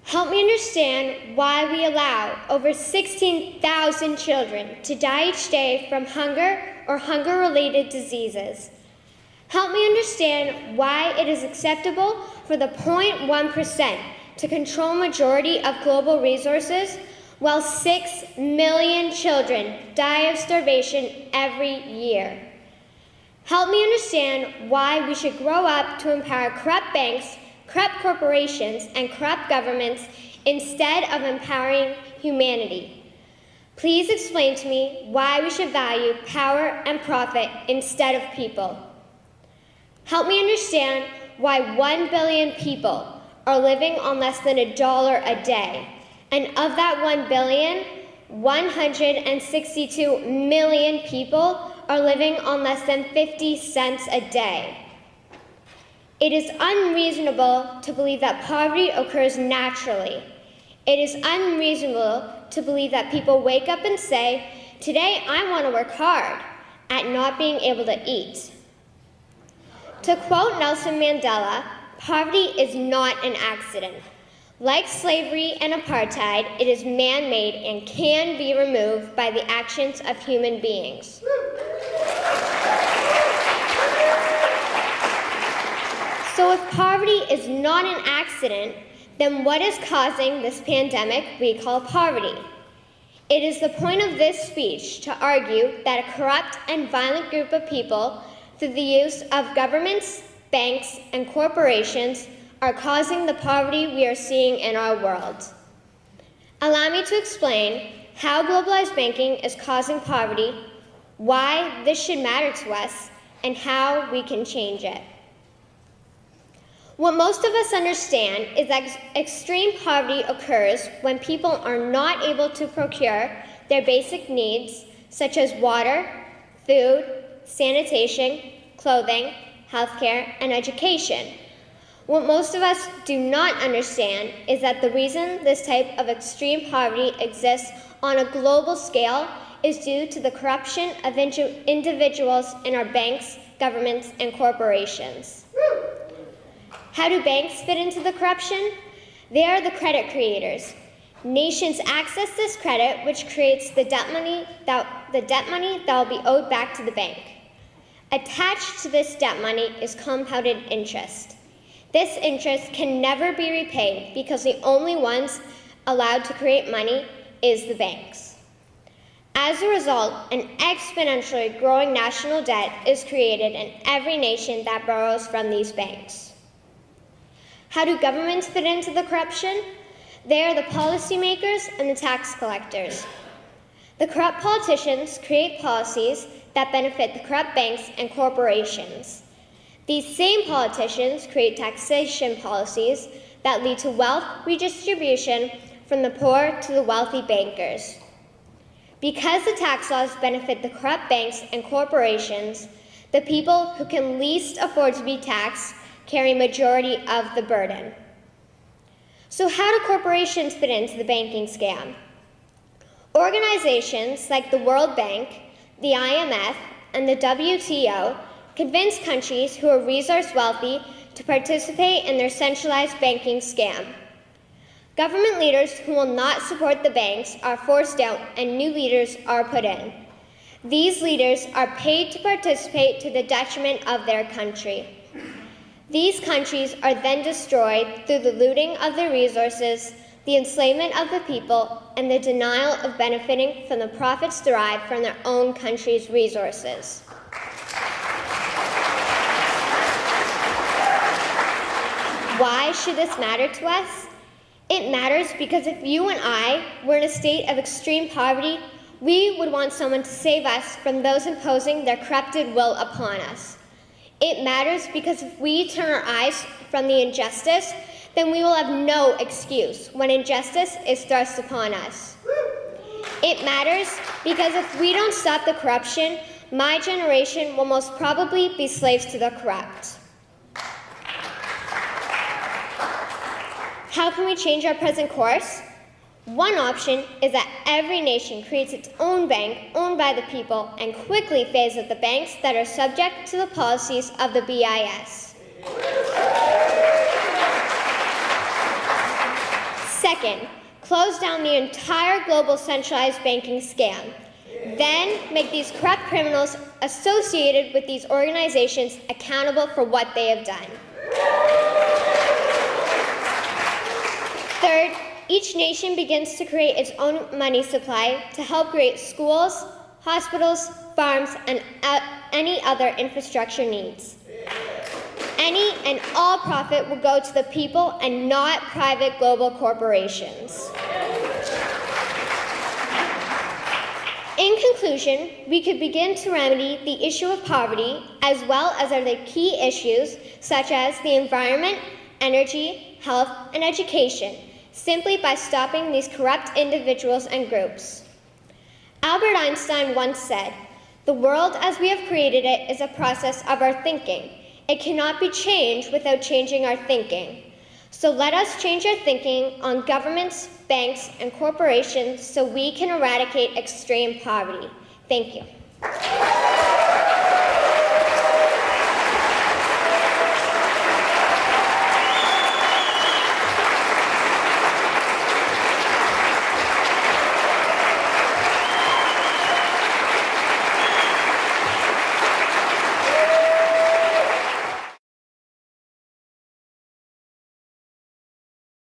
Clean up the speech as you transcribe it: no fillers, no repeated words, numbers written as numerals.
Help me understand why we allow over 16,000 children to die each day from hunger or hunger-related diseases. Help me understand why it is acceptable for the 0.1% to control majority of global resources, while 6 million children die of starvation every year. Help me understand why we should grow up to empower corrupt banks, corrupt corporations, and corrupt governments instead of empowering humanity. Please explain to me why we should value power and profit instead of people. Help me understand why 1 billion people are living on less than $1 a day, and of that 1 billion, 162 million people are living on less than 50 cents a day. It is unreasonable to believe that poverty occurs naturally. It is unreasonable to believe that people wake up and say, "Today I want to work hard," at not being able to eat. To quote Nelson Mandela, poverty is not an accident. Like slavery and apartheid, it is man-made and can be removed by the actions of human beings. So if poverty is not an accident, then what is causing this pandemic we call poverty? It is the point of this speech to argue that a corrupt and violent group of people, through the use of governments, banks, and corporations, are causing the poverty we are seeing in our world. Allow me to explain how globalized banking is causing poverty, why this should matter to us, and how we can change it. What most of us understand is that extreme poverty occurs when people are not able to procure their basic needs, such as water, food, sanitation, clothing, healthcare, and education. What most of us do not understand is that the reason this type of extreme poverty exists on a global scale is due to the corruption of individuals in our banks, governments, and corporations. How do banks fit into the corruption? They are the credit creators. Nations access this credit, which creates the debt money that will be owed back to the bank. Attached to this debt money is compounded interest. This interest can never be repaid because the only ones allowed to create money is the banks. As a result, an exponentially growing national debt is created in every nation that borrows from these banks. How do governments fit into the corruption? They are the policymakers and the tax collectors. The corrupt politicians create policies that benefit the corrupt banks and corporations. These same politicians create taxation policies that lead to wealth redistribution from the poor to the wealthy bankers. Because the tax laws benefit the corrupt banks and corporations, the people who can least afford to be taxed carry majority of the burden. So how do corporations fit into the banking scam? Organizations like the World Bank, the IMF, and the WTO convince countries who are resource wealthy to participate in their centralized banking scam. Government leaders who will not support the banks are forced out and new leaders are put in. These leaders are paid to participate to the detriment of their country. These countries are then destroyed through the looting of their resources, the enslavement of the people, and the denial of benefiting from the profits derived from their own country's resources. Why should this matter to us? It matters because if you and I were in a state of extreme poverty, we would want someone to save us from those imposing their corrupted will upon us. It matters because if we turn our eyes from the injustice, then we will have no excuse when injustice is thrust upon us. It matters because if we don't stop the corruption, my generation will most probably be slaves to the corrupt. How can we change our present course? One option is that every nation creates its own bank owned by the people and quickly phase out the banks that are subject to the policies of the BIS. Second, close down the entire global centralized banking scam. Then make these corrupt criminals associated with these organizations accountable for what they have done. Third, each nation begins to create its own money supply to help create schools, hospitals, farms, and any other infrastructure needs. Any and all profit will go to the people and not private global corporations. In conclusion, we could begin to remedy the issue of poverty as well as other key issues such as the environment, energy, health, and education simply by stopping these corrupt individuals and groups. Albert Einstein once said, "The world as we have created it is a process of our thinking. It cannot be changed without changing our thinking. So let us change our thinking on governments, banks, and corporations so we can eradicate extreme poverty." Thank you.